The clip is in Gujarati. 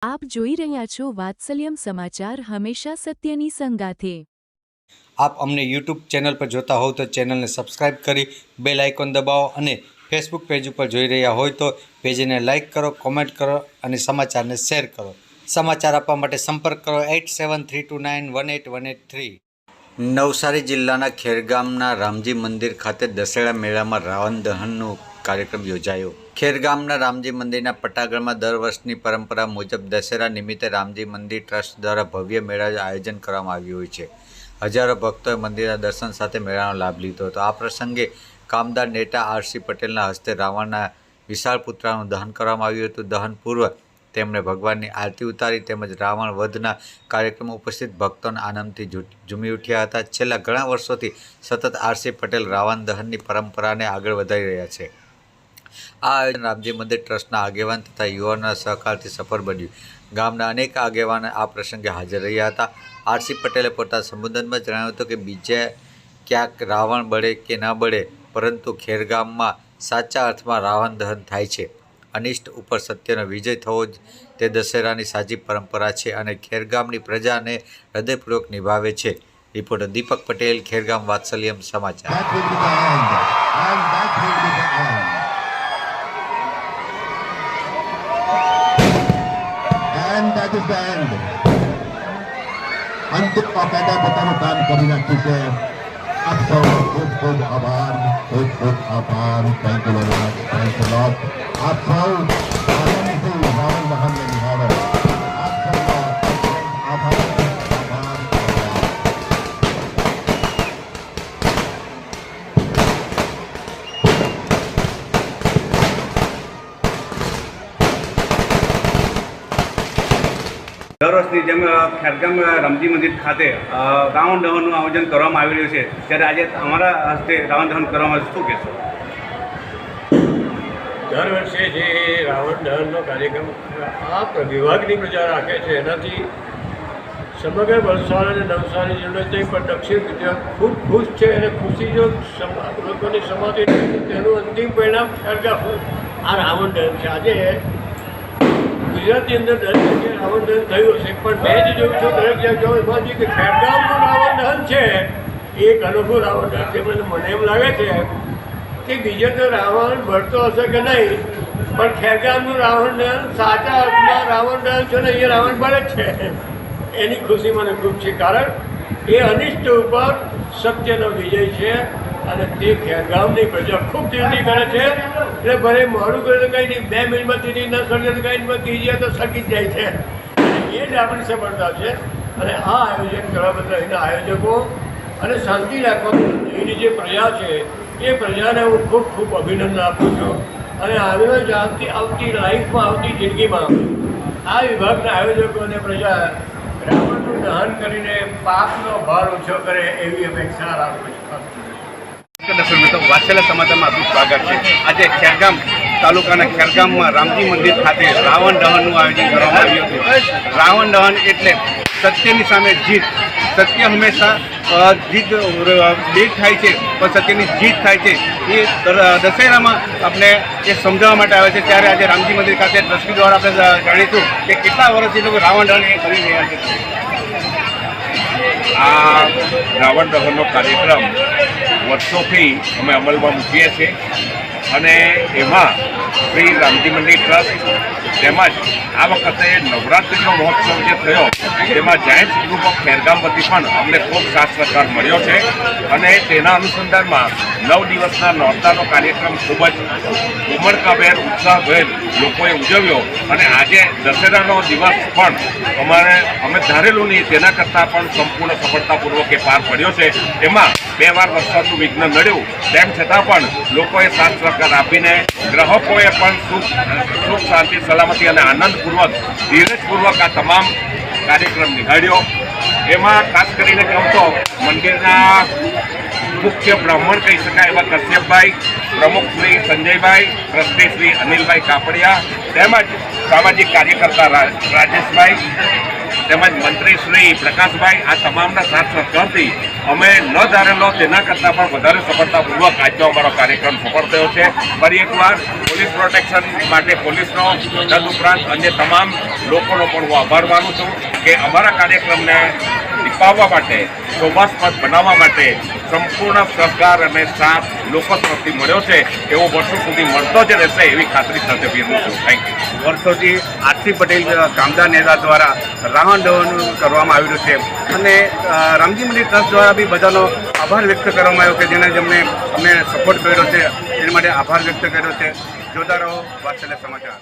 આપ જોઈ રહ્યા છો વાત્સલ્યમ સમાચાર, હંમેશા સત્યની સંગાથે। આપ અમને યુટ્યુબ ચેનલ પર જોતા હોવ તો ચેનલને સબસ્ક્રાઇબ કરી બેલ આઇકોન દબાવો અને ફેસબુક પેજ ઉપર જોઈ રહ્યા હોય તો પેજને લાઇક કરો, કોમેન્ટ કરો અને સમાચારને શેર કરો। સમાચાર આપવા માટે સંપર્ક કરો 8732918183। નવસારી જિલ્લાના ખેરગામના રામજી મંદિર ખાતે દશેરા મેળામાં રાવણ દહનનો કાર્યક્રમ યોજાયો। ખેરગામના રામજી મંદિરના પટાગળમાં દર વર્ષની પરંપરા મુજબ દશેરા નિમિત્તે રામજી મંદિર ટ્રસ્ટ દ્વારા ભવ્ય મેળાનું આયોજન કરવામાં આવ્યું હોય છે। હજારો ભક્તોએ મંદિરના દર્શન સાથે મેળાનો લાભ લીધો હતો। આ પ્રસંગે કામદાર નેતા આર.સી. પટેલના હસ્તે રાવણના વિશાળ પુતળાનું દહન કરવામાં આવ્યું હતું। દહન પૂર્વ તેમણે ભગવાનની આરતી ઉતારી તેમજ રાવણ વધના કાર્યક્રમમાં ઉપસ્થિત ભક્તોના આનંદથી ઝૂમી ઉઠ્યા હતા। છેલ્લા ઘણા વર્ષોથી સતત આર.સી. પટેલ રાવણ દહનની પરંપરાને આગળ વધારી રહ્યા છે। આ આયોજન રામજી મંદિર ટ્રસ્ટના આગેવાન તથા યુવાનોના સહકારથી સફળ બન્યું। ગામના અનેક આગેવાનો આ પ્રસંગે હાજર રહ્યા હતા। આર.સી. પટેલે પોતાના સંબોધનમાં જણાવ્યું હતું કે બીજે ક્યાંક રાવણ બળે કે ન બળે, પરંતુ ખેરગામમાં સાચા અર્થમાં રાવણ દહન થાય છે। અનિષ્ટ ઉપર સત્યનો વિજય થવો જ તે દશેરાની સાચી પરંપરા છે અને ખેરગામની પ્રજાને હૃદયપૂર્વક નિભાવે છે। રિપોર્ટર દીપક પટેલ, ખેરગામ, વાત્સલ્યમ સમાચાર। That is the end. અંતિમ વખતે પોતાનું કામ કરી નાખ્યું છે। આપ સૌ ખૂબ ખૂબ આભાર, ખૂબ ખૂબ આભાર। Thank you very much, thank you lot. આપ સૌ આનંદથી રાવણ દહનને નિહાળો। આપ સૌનો આભાર, આભાર, દર વર્ષની જેમ ખેરગામ રામજી મંદિર ખાતે રાવણ દહનનું આયોજન કરવામાં આવી રહ્યું છે, ત્યારે આજે અમારા હસ્તે રાવણ દહન કરવામાં શું કહેશો? દર વર્ષે જે રાવણ દહનનો કાર્યક્રમ આ વિભાગની પ્રજા રાખે છે, એનાથી સમગ્ર વલસાડ અને નવસારી જિલ્લો નહીં પણ દક્ષિણ ગુજરાત ખૂબ ખુશ છે અને ખુશી જો લોકોની સમાધિ તેનું અંતિમ પરિણામ ખેરગામ આ રાવણ દહન છે। આજે ગુજરાતની અંદર દરેક જગ્યાએ રાવણ દહન થયું હશે, પણ મેં જે જોયું છું દરેક જગ્યાએ એમાં જે કે ખેરગામનું રાવણ દહન છે એ એક અનોખું રાવણ દહન છે। મને એમ લાગે છે કે બીજે તો રાવણ બળતો હશે કે નહીં, પણ ખેરગામનું રાવણ દહન સાચા અર્થમાં રાવણ દહન છે ને એ રાવણ બળે જ છે। એની ખુશી મને ખૂબ છે, કારણ એ અનિષ્ટ ઉપર સત્યનો વિજય છે અને તે ખેરગામની પ્રજા ખૂબ દિલથી કરે છે। એટલે ભલે મોડું કરે તો કંઈ નહીં, 2 મિનિટમાં ન સર્જે તો કંઈ થઈ જાય તો સર્કી જ જાય છે, એ જ આપણી સફળતા છે। અને આ આયોજન કરવા બદલ એના આયોજકો અને શાંતિ રાખવા એની જે પ્રજા છે એ પ્રજાને હું ખૂબ ખૂબ અભિનંદન આપું છું। અને આવતી લાઈફમાં આવતી જિંદગીમાં આ વિભાગના આયોજકો અને પ્રજા રાવણનું દહન કરીને પાપનો ભાર ઓછો કરે એવી અપેક્ષા રાખું છું। દર્શક મિત્રો, વાત્સલ્ય સમાચારમાં આપનું સ્વાગત છે। આજે ખેરગામ તાલુકાના ખેરગામમાં રામજી મંદિર ખાતે રાવણ દહનનું આયોજન કરવામાં આવ્યું હતું। રાવણ દહન એટલે સત્યની સામે જીત। સત્ય હંમેશા જીત થાય છે, પણ સત્યની જીત થાય છે એ દશેરામાં આપણે એ સમજાવવા માટે આવે છે। ત્યારે આજે રામજી મંદિર ખાતે ટ્રસ્ટી દ્વારા આપણે જાણીશું કે કેટલા વર્ષથી લોકો રાવણ દહન એ કરી રહ્યા છે। આ રાવણ દહનનો કાર્યક્રમ વર્ષોથી અમે અમલમાં મૂકીએ છીએ અને એમાં શ્રી રામજી મંદિર ટ્રસ્ટ તેમજ આ વખતે નવરાત્રિનો મહોત્સવ જે થયો તેમાં જાયન્ટ્સ ગ્રુપ ઓફ ખેરગામ વતી પણ અમને ખૂબ સાથ સહકાર મળ્યો છે અને તેના અનુસંધાનમાં 9 દિવસના નોરતાનો કાર્યક્રમ ખૂબ જ ઉમળકાભેર ઉત્સાહભેર લોકોએ ઉજવ્યો અને આજે દશેરાનો દિવસ પણ અમે ધારેલું નહીં તેના કરતાં પણ સંપૂર્ણ સફળતાપૂર્વક એ પાર પડ્યો છે। એમાં 2 વાર વરસાદનું વિઘ્ન નડ્યું, તેમ છતાં પણ લોકોએ સાથ સહકાર આપીને ગ્રાહકોએ પણ સુખ શાંતિ સલામતી અને આનંદપૂર્વક ધીરજપૂર્વક આ તમામ કાર્યક્રમ નિહાળ્યો। એમાં ખાસ કરીને કહું તો મંદિરના મુખ્ય બ્રાહ્મણ કહી શકાય એવા કશ્યપભાઈ, પ્રમુખ શ્રી સંજયભાઈ, ટ્રસ્ટી શ્રી અનિલભાઈ કાપડિયા તેમજ સામાજિક કાર્યકર્તા રાજેશભાઈ, તેમજ મંત્રી શ્રી પ્રકાશભાઈ આ તમામના સાથ સહકારથી અમે ન ધારેલો તેના કરતાં પણ વધારે સફળતાપૂર્વક આજનો અમારો કાર્યક્રમ સફળ થયો છે. ફરી એકવાર પોલીસ પ્રોટેક્શન માટે પોલીસનો તદુપરાંત અન્ય તમામ લોકોનો પણ હું આભાર માનું છું કે અમારા કાર્યક્રમને દીપાવવા માટે, શોભાસ્પદ બનાવવા માટે સંપૂર્ણ સહકાર અને સાથ લોકો તરફથી મળ્યો છે. એવો વર્ષો સુધી મળતો જ રહેશે એવી ખાતરી સાથે વિનંતી છું. Thank you. વર્ષોથી આરસી પટેલ કામદાર નેતા દ્વારા રાવણ દહન કરવામાં આવ્યું છે અને રામજી મંદિર ટ્રસ્ટ દ્વારા બી બધાનો આભાર વ્યક્ત કરવામાં આવ્યો કે જેને જેમને અમે સપોર્ટ કર્યો છે એના માટે આભાર વ્યક્ત કર્યો છે. જોતા રહો વાત્સલ્ય સમાચાર.